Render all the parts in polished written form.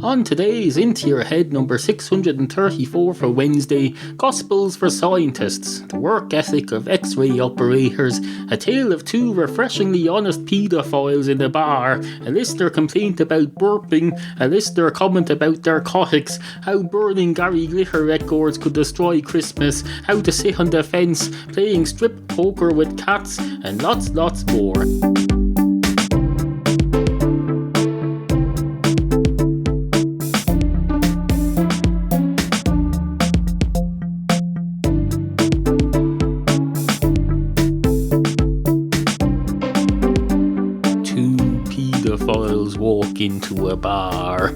On today's Into Your Head number 634 for Wednesday, Gospels for Scientists, the work ethic of Xray operators, a tale of two refreshingly honest paedophiles in a bar, a listener complaint about burping, a listener comment about narcotics, how burning Gary Glitter records could destroy Christmas, how to sit on the fence, playing strip poker with cats, and lots more. Paedophiles walk into a bar.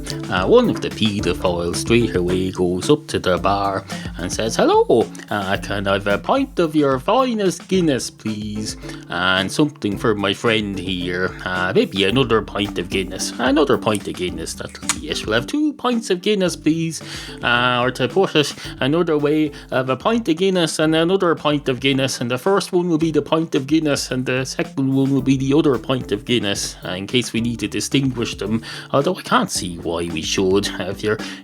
One of the paedophiles straight away goes up to the bar and says, "Hello, can I have a pint of your finest Guinness, please? And something for my friend here. Maybe another pint of Guinness. Another pint of Guinness, that'll be it. We'll have 2 pints of Guinness, please. Or to put it another way, I have a pint of Guinness and another pint of Guinness, and the first one will be the pint of Guinness and the second one will be the other pint of Guinness, in case we need to distinguish them, although I can't see why we should.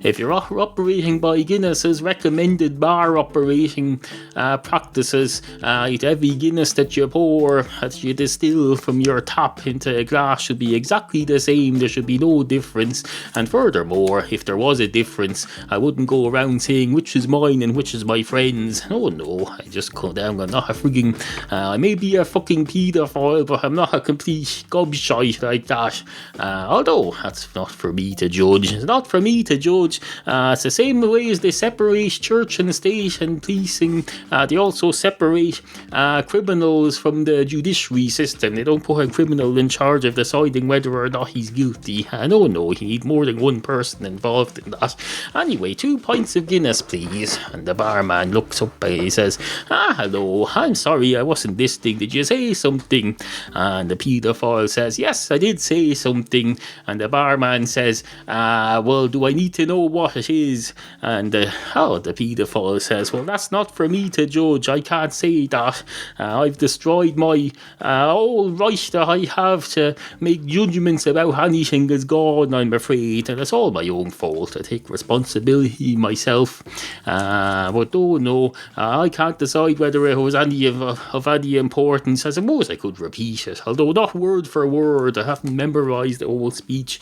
If you're operating by Guinness's recommended bar operating practices, every Guinness that you pour, that you distill from your tap into a glass, should be exactly the same. There should be no difference, and furthermore, if there was a difference, I wouldn't go around saying which is mine and which is my friend's. No, I just go down. I'm not a frigging I may be a fucking paedophile, but I'm not a complete gobshite like that. Although that's not for me to judge. It's not for me to judge. It's the same way as they separate church and state and policing. They also separate criminals from the judiciary system. They don't put a criminal in charge of deciding whether or not he's guilty. No, you need more than one person involved in that. Anyway, 2 pints of Guinness, please. And the barman looks up and he says, "Hello, I'm sorry, I wasn't listening. Did you say something?" And the paedophile says, "Yes, I did say something." And the barman says, "Well, do I need to know what it is?" And the paedophile says, "Well, that's not for me to judge. I can't say that. I've destroyed my whole right that I have to make judgments about anything is gone, I'm afraid, and it's all my own fault. I take responsibility myself. But no, I can't decide whether it was any of any importance. I suppose I could repeat it, although not word for word. I haven't memorised the whole speech.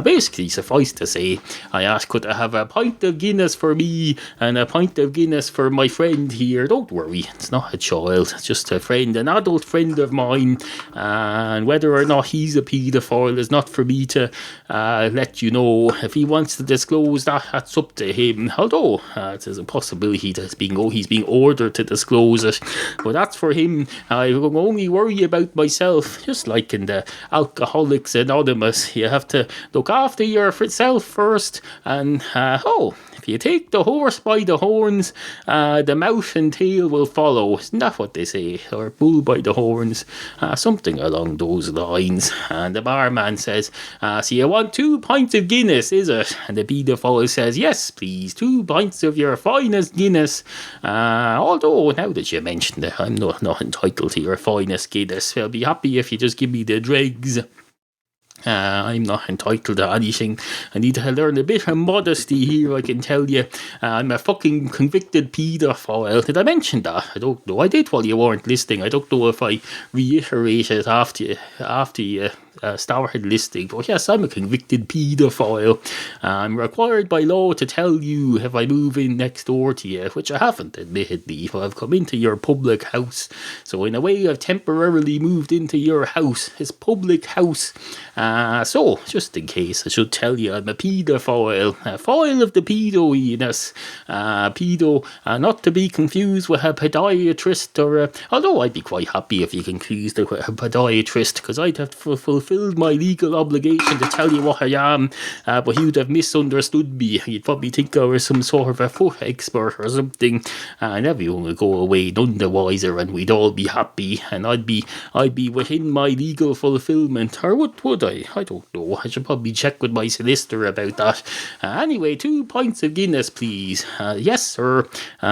Basically, suffice to say, I asked, could I have a pint of Guinness for me and a pint of Guinness for my friend here? Don't worry, it's not a child, it's just a friend, an adult friend of mine. And whether or not he's a paedophile is not for me to let you know. If he wants to disclose that, that's up to him. Although there's a possibility that he's being ordered to disclose it, but that's for him. I will only worry about myself, just like in the Alcoholics Anonymous. You have to look after yourself first, and if you take the horse by the horns, the mouth and tail will follow. Isn't that what they say? Or bull by the horns, something along those lines. And the barman says, "So you want 2 pints of Guinness, is it?" And the paedophile says, "Yes, please, 2 pints of your finest Guinness. Although, now that you mentioned it, I'm not entitled to your finest Guinness. I'll be happy if you just give me the dregs. I'm not entitled to anything. I need to learn a bit of modesty here, I can tell you. I'm a fucking convicted paedophile." Did I mention that? I don't know. I did while you weren't listening. I don't know if I reiterated after you started listening. But yes, I'm a convicted paedophile. I'm required by law to tell you if I move in next door to you, which I haven't, admittedly. But I've come into your public house. So in a way, I've temporarily moved into your house. It's public house. So, just in case, I should tell you I'm a paedophile. A foil of the pedo-iness. Pedo, not to be confused with a podiatrist although I'd be quite happy if you confused it with a podiatrist, because I'd have fulfilled my legal obligation to tell you what I am, but you'd have misunderstood me. You'd probably think I was some sort of a foot expert or something, and everyone would go away none the wiser, and we'd all be happy, and I'd be within my legal fulfillment. Or would I? I don't know. I should probably check with my solicitor about that. Anyway, 2 pints of Guinness, please. Yes, sir,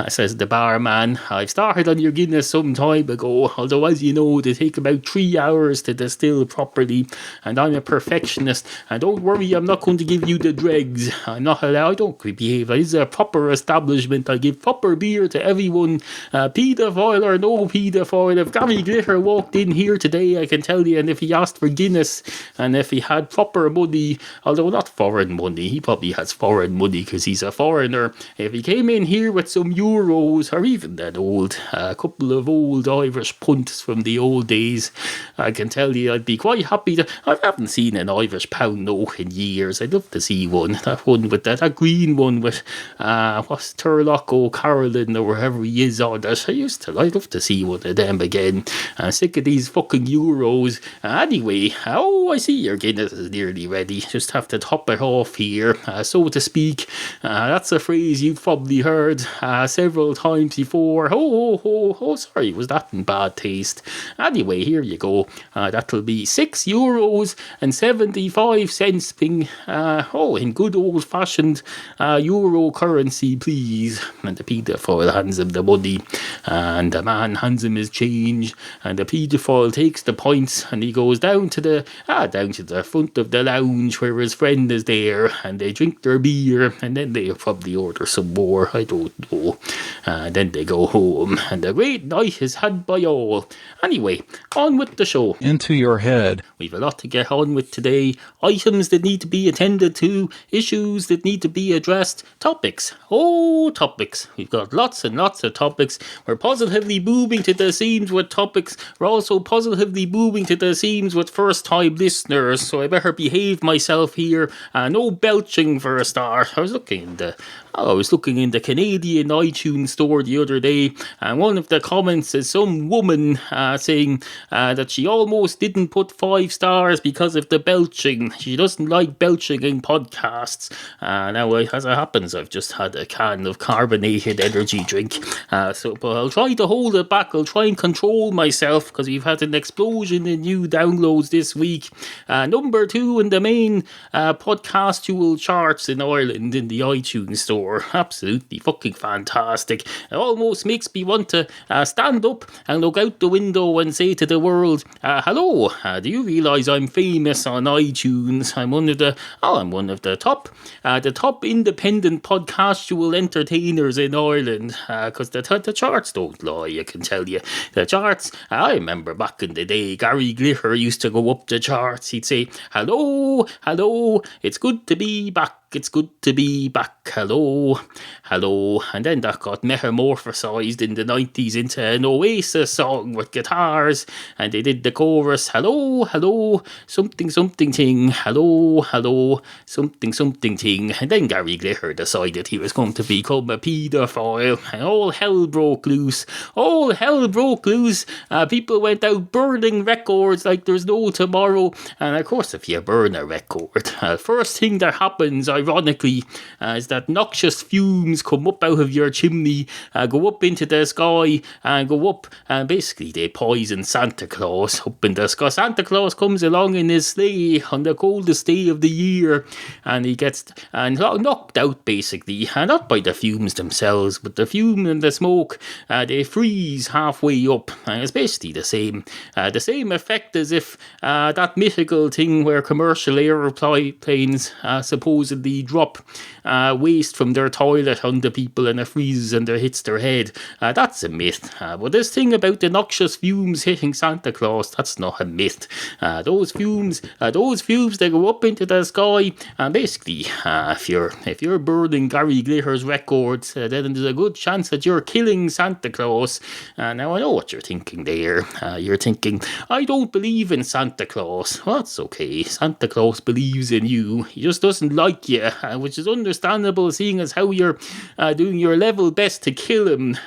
says the barman. I've started on your Guinness some time ago, although as you know, they take about 3 hours to distill properly. and I'm a perfectionist. And don't worry, I'm not going to give you the dregs. I'm not allowed. I don't behave. This is a proper establishment. I give proper beer to everyone. Paedophile or no paedophile. If Gary Glitter walked in here today, I can tell you, and if he asked for Guinness, and if he had proper money, although not foreign money, he probably has foreign money because he's a foreigner. If he came in here with some euros, or even that a couple of old Irish punts from the old days, I can tell you I'd be quite happy to. I haven't seen an Irish pound note in years. I'd love to see one. That one with that green one with what's Turlock O'Carolan or wherever he is on that. I'd love to see one of them again. Sick of these fucking euros. Anyway, I see your Guinness is nearly ready. Just have to top it off here, so to speak. That's a phrase you've probably heard several times before. Sorry, was that in bad taste? Anyway, here you go. That'll be €6.75 being in good old-fashioned euro currency, please. And the paedophile hands him the money, and the man hands him his change, and the paedophile takes the points, and he goes down to the front of the lounge where his friend is there, and they drink their beer, and then they probably order some more, I don't know. Then they go home, and a great night is had by all. Anyway, on with the show. Into your head. We've a lot to get on with today. Items that need to be attended to, issues that need to be addressed, topics. Topics. We've got lots and lots of topics. We're positively moving to the seams with topics. We're also positively moving to the seams with first-time listeners, so I better behave myself here. No belching for a start. I was looking in the Canadian iTunes store the other day, and one of the comments is some woman saying that she almost didn't put 5 stars because of the belching. She doesn't like belching in podcasts. Now, as it happens, I've just had a can of carbonated energy drink, but I'll try to hold it back. I'll try and control myself because we've had an explosion in new downloads this week. Number 2 in the main podcastual charts in Ireland in the iTunes store. Absolutely fucking fantastic. It almost makes me want to stand up and look out the window and say to the world, hello, do you realise I'm famous on iTunes? I'm one of the top independent podcastual entertainers in Ireland, because the charts don't lie, I can tell you. The charts, I remember back in the day, Gary Glitter used to go up the charts. He'd say, hello, it's good to be back. It's good to be back, hello, and then that got metamorphosized in the 90s into an Oasis song with guitars, and they did the chorus, hello, something ting, hello, something ting, and then Gary Glitter decided he was going to become a paedophile, and all hell broke loose. People went out burning records like there's no tomorrow, and of course if you burn a record, first thing that happens, ironically, is that noxious fumes come up out of your chimney, go up into the sky, and go up, and basically they poison Santa Claus up in the sky. Santa Claus comes along in his sleigh on the coldest day of the year, and he gets knocked out, basically, not by the fumes themselves, but the fume and the smoke, they freeze halfway up, and it's basically the same effect as if that mythical thing where commercial aeroplanes supposedly drop waste from their toilet onto people and it freezes and it hits their head. That's a myth. But this thing about the noxious fumes hitting Santa Claus, that's not a myth. Those fumes they go up into the sky, and basically if you're burning Gary Glitter's records, then there's a good chance that you're killing Santa Claus. Now I know what you're thinking there. You're thinking, I don't believe in Santa Claus. Well, that's okay. Santa Claus believes in you. He just doesn't like you, which is understandable, seeing as how you're doing your level best to kill him.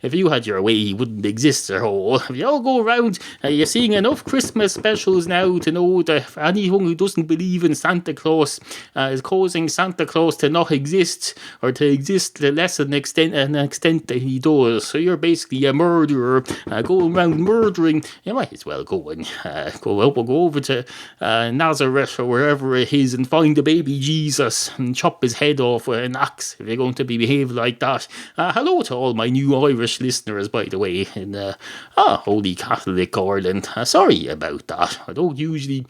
If you had your way, he wouldn't exist at all. If you all go around, you're seeing enough Christmas specials now to know that anyone who doesn't believe in Santa Claus is causing Santa Claus to not exist, or to exist to less an extent that he does. So you're basically a murderer, going around murdering. You might as well go over to Nazareth or wherever it is and find the baby Jesus Jesus and chop his head off with an axe if you're going to behave like that. Hello to all my new Irish listeners, by the way, in Holy Catholic Ireland. Sorry about that. I don't usually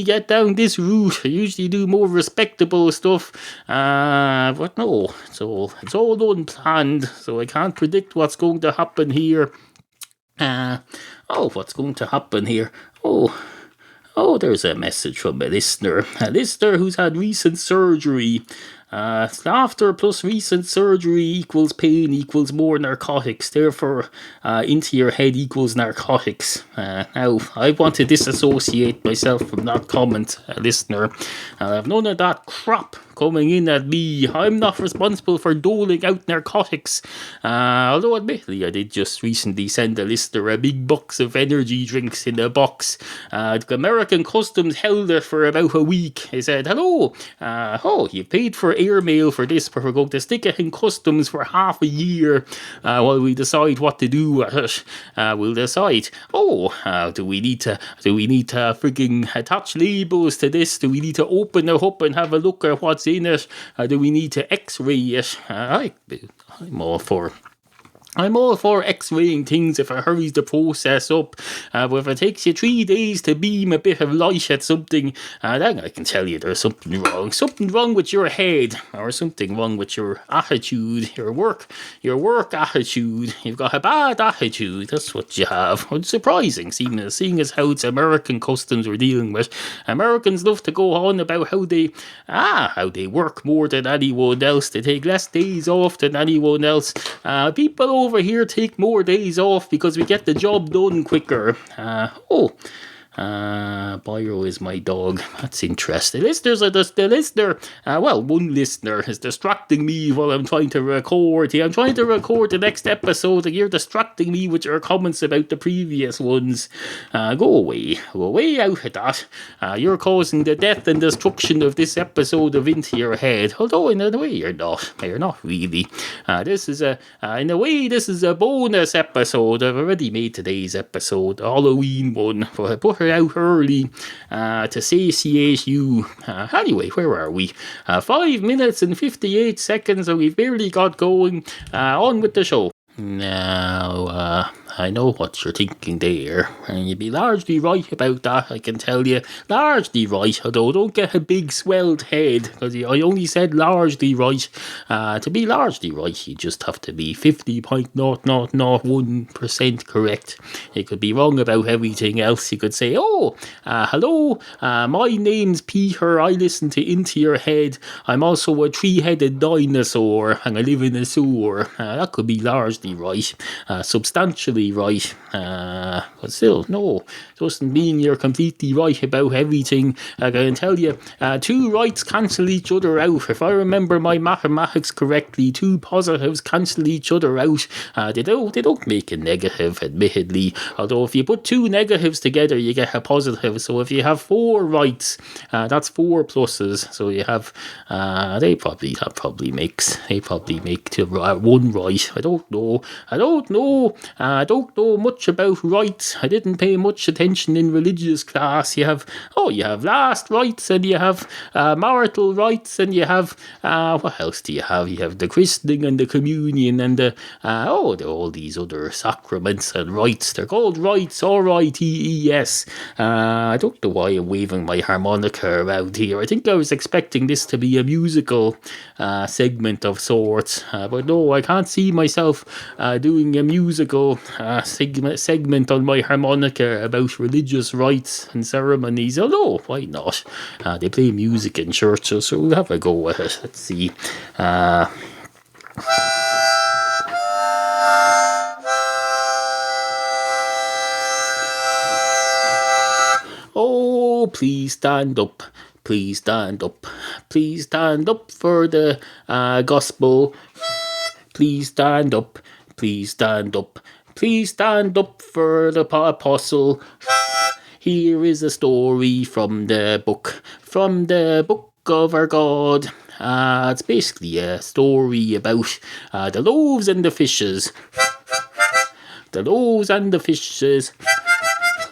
get down this route. I usually do more respectable stuff. But no, it's all unplanned, so I can't predict what's going to happen here. What's going to happen here? There's a message from a listener who's had recent surgery. Laughter plus recent surgery equals pain equals more narcotics. Therefore, into your head equals narcotics. Now, I want to disassociate myself from that comment, listener. I have none of that crap coming in at me. I'm not responsible for doling out narcotics. Although admittedly, I did just recently send a listener a big box of energy drinks in a box. American Customs held it for about a week. They said, hello, you paid for airmail for this, but we're going to stick it in customs for half a year while we decide what to do with it. We'll decide, do we need to frigging attach labels to this? Do we need to open it up and have a look at what's in it? Do we need to Xray it? I'm all for X-raying things if it hurries the process up. But if it takes you 3 days to beam a bit of light at something, then I can tell you there's something wrong. Something wrong with your head, or something wrong with your attitude, your work attitude. You've got a bad attitude. That's what you have. It's surprising, seeing as how it's American customs we're dealing with. Americans love to go on about how they work more than anyone else. They take less days off than anyone else. People over here take more days off because we get the job done quicker. Byro is my dog. That's interesting. One listener is distracting me while I'm trying to record. I'm trying to record the next episode and you're distracting me with your comments about the previous ones. Go away out of that. You're causing the death and destruction of this episode of Into Your Head. Although in a way you're not. You're not really. This is a bonus episode. I've already made today's episode, a Halloween one, but I put her out early to satiate you. Anyway, where are we? 5 minutes and 58 seconds, and we've barely got going. On with the show. Now, I know what you're thinking there, and you'd be largely right about that, I can tell you. Largely right, although don't get a big swelled head, because I only said largely right. To be largely right, you just have to be 50.0001% correct. You could be wrong about everything else. You could say, hello, my name's Peter, I listen to Into Your Head. I'm also a 3-headed dinosaur, and I live in a sewer. That could be largely right. Substantially right, but still, no, doesn't mean you're completely right about everything. I can tell you, 2 rights cancel each other out. If I remember my mathematics correctly, 2 positives cancel each other out. They don't make a negative, admittedly, although if you put 2 negatives together you get a positive. So if you have 4 rights, that's 4 pluses. So you have they probably make to 1 right. I don't know much about rights. I didn't pay much attention in religious class. You have last rites, and you have marital rites, and you have what else do you have? You have the christening and the communion and all these other sacraments and rites. They're called rites, R-I-T-E-S. I don't know why I'm waving my harmonica around here. I think I was expecting this to be a musical segment of sorts, but no, I can't see myself doing a musical segment on my harmonica about religious rites and ceremonies. Although, why not? They play music in churches, so we'll have a go with it. Let's see. Please stand up. Please stand up. Please stand up for the gospel. Please stand up. Please stand up. Please stand up for the apostle. Here is a story from the book of our God. It's basically a story about the loaves and the fishes. The loaves and the fishes.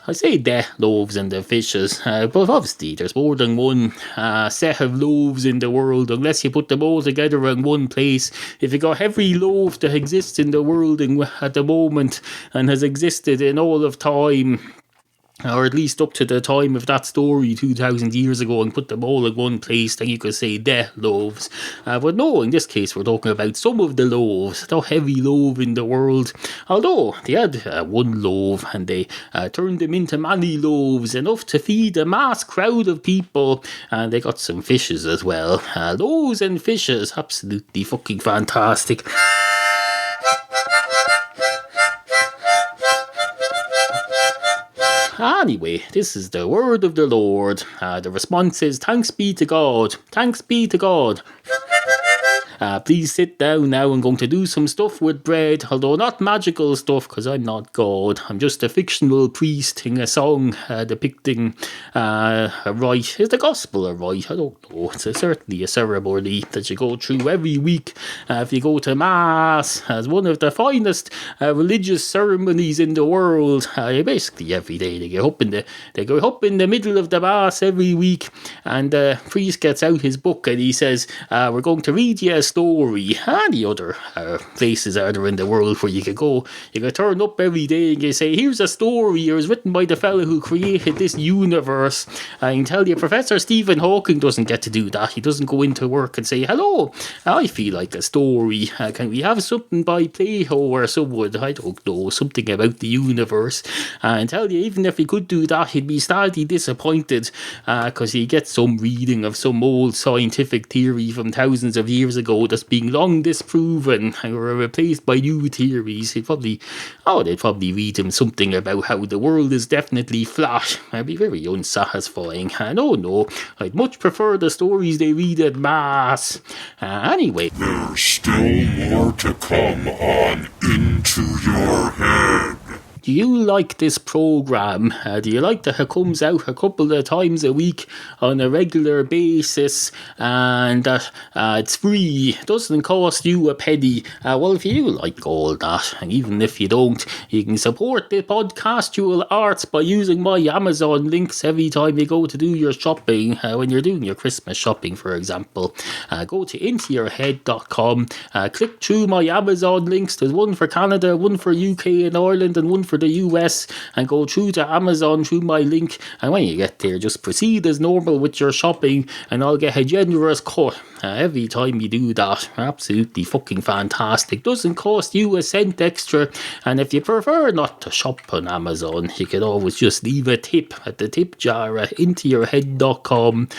I say the loaves and the fishes, but obviously there's more than one set of loaves in the world, unless you put them all together in one place. If you got every loaf that exists in the world at the moment and has existed in all of time, or at least up to the time of that story 2,000 years ago, and put them all in one place, then you could say the loaves. But no, in this case we're talking about some of the loaves, not every loaf in the world, although they had one loaf and they turned them into many loaves, enough to feed a mass crowd of people, and they got some fishes as well. Loaves and fishes, absolutely fucking fantastic. Anyway, this is the word of the Lord. The response is, thanks be to God. Thanks be to God. Please sit down now. I'm going to do some stuff with bread, although not magical stuff, because I'm not God. I'm just a fictional priest in a song depicting a rite. Is the gospel a rite? I don't know. It's certainly a ceremony that you go through every week if you go to Mass, as one of the finest religious ceremonies in the world. Basically every day they go up in the middle of the Mass every week, and the priest gets out his book and he says, we're going to read you a story. Any other places are there in the world where you could go? You could turn up every day and you say, here's a story. It was written by the fellow who created this universe. I can tell you, Professor Stephen Hawking doesn't get to do that. He doesn't go into work and say, hello, I feel like a story. Can we have something by Plato or someone? I don't know, something about the universe. And tell you, even if he could do that, he'd be sadly disappointed because he gets some reading of some old scientific theory from thousands of years ago that's being long disproven and were replaced by new theories. They'd probably read him something about how the world is definitely flat. That'd be very unsatisfying. No, I'd much prefer the stories they read at Mass. Anyway. There's still more to come on Into Your Head. Do you like this program? Do you like that it comes out a couple of times a week on a regular basis, and that it's free, doesn't cost you a penny? Well, if you like all that, and even if you don't, you can support the podcastual arts by using my Amazon links every time you go to do your shopping. When you're doing your Christmas shopping, for example, go to intoyourhead.com, click through my Amazon links. There's one for Canada, one for UK and Ireland, and one for the US, and go through to Amazon through my link, and when you get there, just proceed as normal with your shopping, and I'll get a generous cut every time you do that. Absolutely fucking fantastic. Doesn't cost you a cent extra, and if you prefer not to shop on Amazon, you can always just leave a tip at the tip jar at intoyourhead.com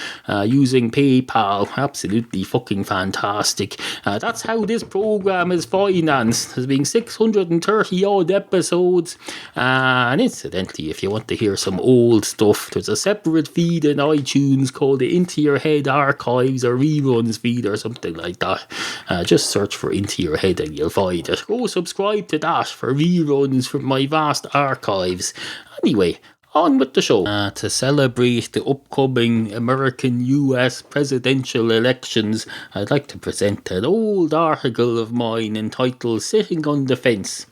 using PayPal. Absolutely fucking fantastic. That's how this program is financed. There's been 630 odd episodes, and incidentally, if you want to hear some old stuff, there's a separate feed in iTunes called the Into Your Head Archives or Reruns feed or something like that. Just search for Into Your Head and you'll find it. Go subscribe to that for reruns from my vast archives. Anyway, on with the show. To celebrate the upcoming American-US presidential elections, I'd like to present an old article of mine entitled Sitting on the Fence,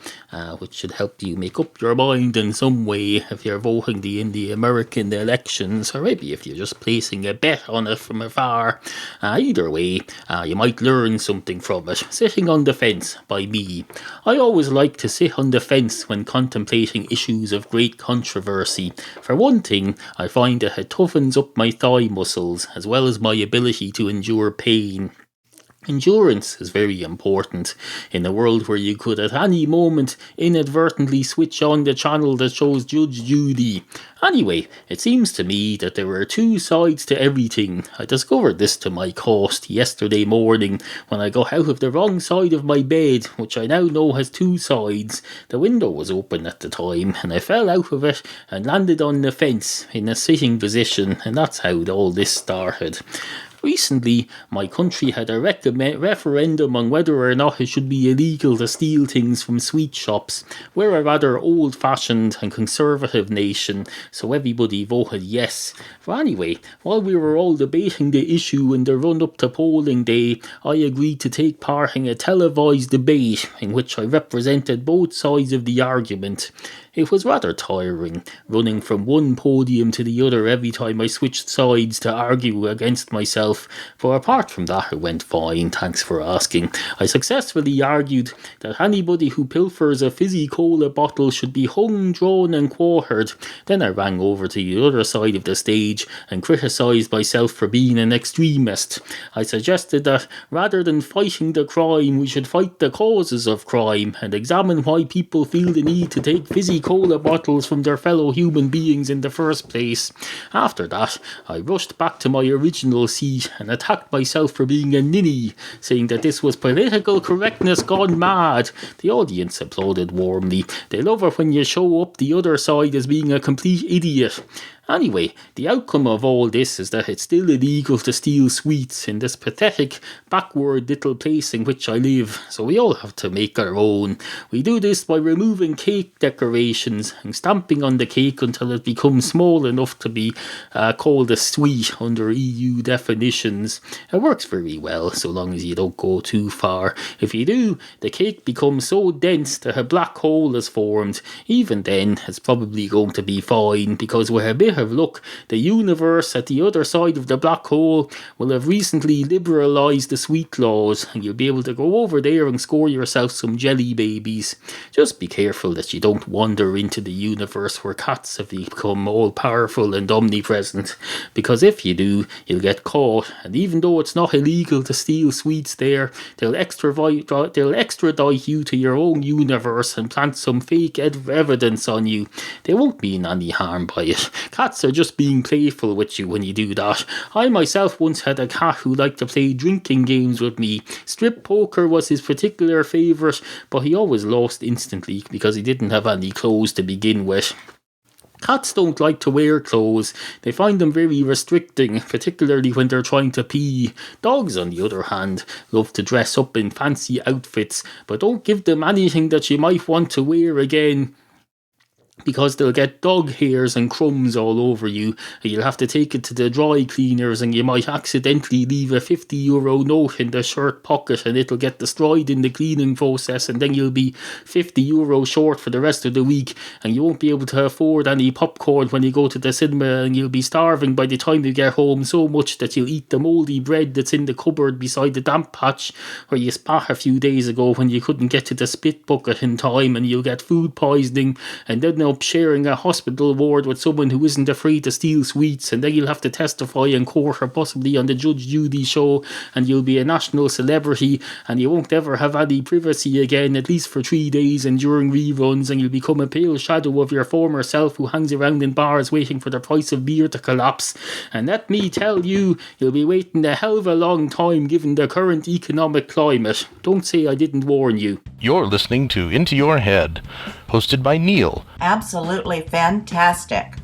which should help you make up your mind in some way if you're voting in the American elections, or maybe if you're just placing a bet on it from afar. Either way, you might learn something from it. Sitting on the Fence by me. I always like to sit on the fence when contemplating issues of great controversy. For one thing, I find that it toughens up my thigh muscles, as well as my ability to endure pain. Endurance is very important in a world where you could at any moment inadvertently switch on the channel that shows Judge Judy. Anyway, it seems to me that there are two sides to everything. I discovered this to my cost yesterday morning when I got out of the wrong side of my bed, which I now know has two sides. The window was open at the time, and I fell out of it and landed on the fence in a sitting position, and that's how all this started. Recently, my country had a referendum on whether or not it should be illegal to steal things from sweet shops. We're a rather old-fashioned and conservative nation, so everybody voted yes. But anyway, while we were all debating the issue in the run-up to polling day, I agreed to take part in a televised debate in which I represented both sides of the argument. It was rather tiring, running from one podium to the other every time I switched sides to argue against myself, but apart from that it went fine, thanks for asking. I successfully argued that anybody who pilfers a fizzy cola bottle should be hung, drawn and quartered. Then I rang over to the other side of the stage and criticised myself for being an extremist. I suggested that rather than fighting the crime, we should fight the causes of crime and examine why people feel the need to take fizzy cola bottles from their fellow human beings in the first place. After that, I rushed back to my original seat and attacked myself for being a ninny, saying that this was political correctness gone mad. The audience applauded warmly. They love it when you show up the other side as being a complete idiot. Anyway, the outcome of all this is that it's still illegal to steal sweets in this pathetic, backward little place in which I live, so we all have to make our own. We do this by removing cake decorations and stamping on the cake until it becomes small enough to be called a sweet under EU definitions. It works very well, so long as you don't go too far. If you do, the cake becomes so dense that a black hole is formed. Even then, it's probably going to be fine, because with a bit of luck, the universe at the other side of the black hole will have recently liberalised the sweet laws, and you'll be able to go over there and score yourself some jelly babies. Just be careful that you don't wander into the universe where cats have become all powerful and omnipresent, because if you do, you'll get caught, and even though it's not illegal to steal sweets there, they'll extradite you to your own universe and plant some fake evidence on you. They won't mean any harm by it. Cats are just being playful with you when you do that. I myself once had a cat who liked to play drinking games with me. Strip poker was his particular favourite, but he always lost instantly because he didn't have any clothes to begin with. Cats don't like to wear clothes. They find them very restricting, particularly when they're trying to pee. Dogs, on the other hand, love to dress up in fancy outfits, but don't give them anything that you might want to wear again, because they'll get dog hairs and crumbs all over you, and you'll have to take it to the dry cleaners, and you might accidentally leave a €50 note in the shirt pocket and it'll get destroyed in the cleaning process, and then you'll be €50 short for the rest of the week, and you won't be able to afford any popcorn when you go to the cinema, and you'll be starving by the time you get home so much that you'll eat the mouldy bread that's in the cupboard beside the damp patch where you spat a few days ago when you couldn't get to the spit bucket in time, and you'll get food poisoning and then up sharing a hospital ward with someone who isn't afraid to steal sweets, and then you'll have to testify in court or possibly on the Judge Judy show, and you'll be a national celebrity, and you won't ever have any privacy again, at least for 3 days and during reruns, and you'll become a pale shadow of your former self who hangs around in bars waiting for the price of beer to collapse. And let me tell you, you'll be waiting a hell of a long time given the current economic climate. Don't say I didn't warn you. You're listening to Into Your Head, hosted by Neal. Absolutely fantastic.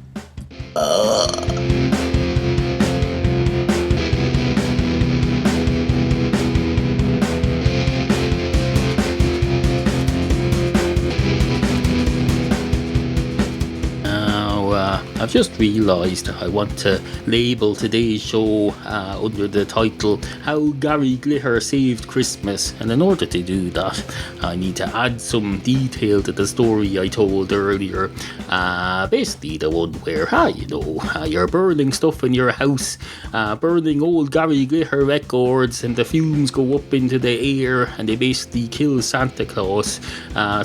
I've just realised I want to label today's show under the title How Gary Glitter Saved Christmas, and in order to do that I need to add some detail to the story I told earlier. Basically the one where you're burning stuff in your house, burning old Gary Glitter records, and the fumes go up into the air and they basically kill Santa Claus.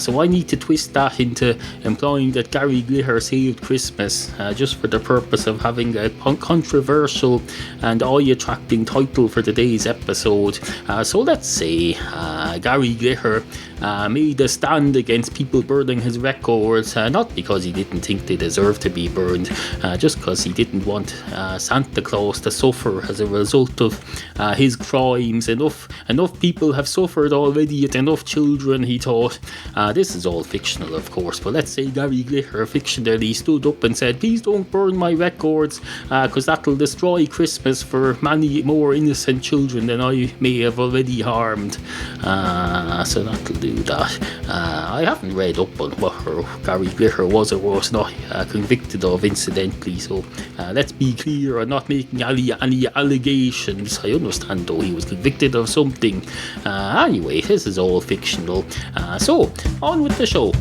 So I need to twist that into implying that Gary Glitter saved Christmas, just for the purpose of having a controversial and eye-attracting title for today's episode. So let's say Gary Glitter made a stand against people burning his records, not because he didn't think they deserved to be burned, just because he didn't want Santa Claus to suffer as a result of his crimes. Enough people have suffered already at enough children, he thought. This is all fictional, of course, but let's say Gary Glitter fictionally stood up and said, please don't burn my records, because that'll destroy Christmas for many more innocent children than I may have already harmed. So that'll do that. I haven't read up on what Gary Glitter was or was not convicted of, incidentally, so let's be clear, I'm not making any allegations. I understand though he was convicted of something. Anyway, this is all fictional. So on with the show.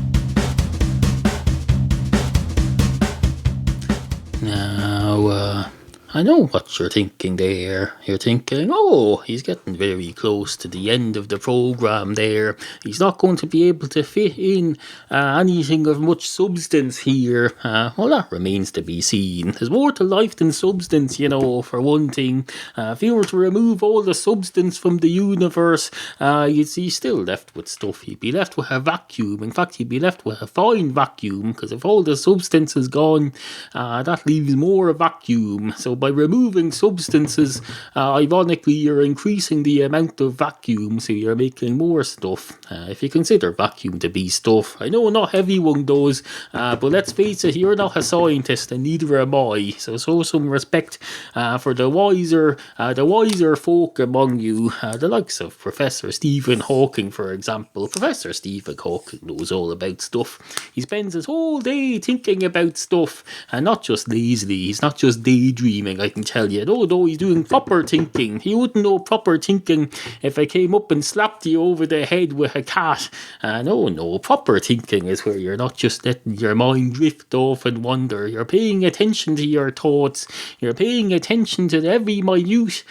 Now, I know what you're thinking there. You're thinking, oh, he's getting very close to the end of the programme there. He's not going to be able to fit in anything of much substance here. Well, that remains to be seen. There's more to life than substance, for one thing. If you were to remove all the substance from the universe, you'd see still left with stuff. You'd be left with a vacuum. In fact, you'd be left with a fine vacuum, because if all the substance is gone, that leaves more vacuum. So by removing substances, ironically, you're increasing the amount of vacuum, so you're making more stuff. If you consider vacuum to be stuff, I know not everyone does, but let's face it, you're not a scientist, and neither am I. So some respect for the wiser folk among you, the likes of Professor Stephen Hawking, for example. Professor Stephen Hawking knows all about stuff. He spends his whole day thinking about stuff, and not just lazily. He's not just daydreaming, I can tell you. No, he's doing proper thinking. He wouldn't know proper thinking if I came up and slapped you over the head with a cat. No, proper thinking is where you're not just letting your mind drift off and wander. You're paying attention to your thoughts. You're paying attention to every minute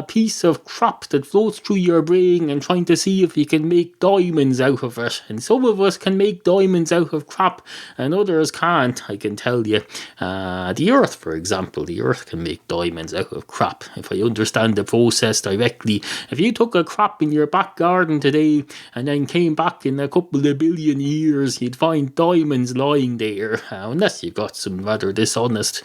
piece of crap that floats through your brain and trying to see if you can make diamonds out of it. And some of us can make diamonds out of crap and others can't, I can tell you. The Earth, for example, the Earth can make diamonds out of crap. If I understand the process directly, if you took a crap in your back garden today and then came back in a couple of billion years, you'd find diamonds lying there, unless you've got some rather dishonest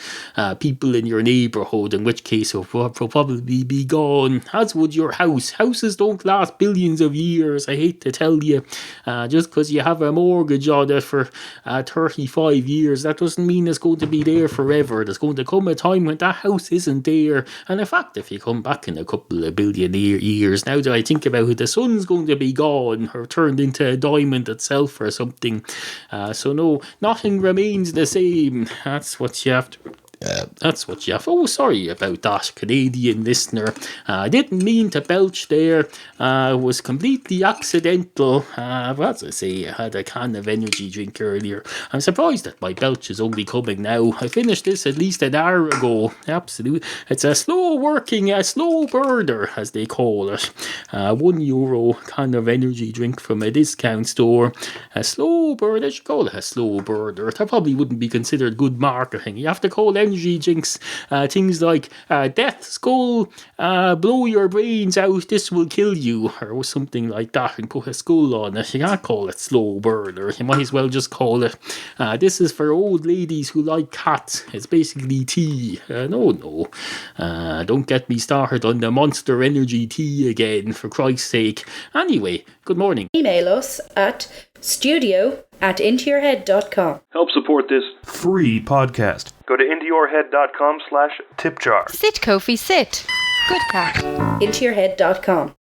people in your neighbourhood, in which case it will probably be gone, as would your house. Houses don't last billions of years, I hate to tell you. Just because you have a mortgage on it for 35 years, that doesn't mean it's going to be there forever. There's going to come a time when that house isn't there. And in fact, if you come back in a couple of billion years, now that I think about it, the sun's going to be gone or turned into a diamond itself or something. So no, nothing remains the same. That's what you have to... Oh, sorry about that, Canadian listener. I didn't mean to belch there. It was completely accidental. As I say, I had a can of energy drink earlier. I'm surprised that my belch is only coming now. I finished this at least an hour ago. Absolutely. It's a slow burner, as they call it. €1 can of energy drink from a discount store. A slow burner, they should call it a slow burner. That probably wouldn't be considered good marketing. You have to call energy drinks things like death skull, blow your brains out, this will kill you, or something like that, and put a skull on it. You can't call it slow burner. You might as well just call it this is for old ladies who like cats. It's basically tea. No. Don't get me started on the Monster Energy tea again, for Christ's sake. Anyway, good morning. Email us at studio@intoyourhead.com. Help support this free podcast. Go to intoyourhead.com/tipjar. Sit, Kofi, sit. Good cat. intoyourhead.com.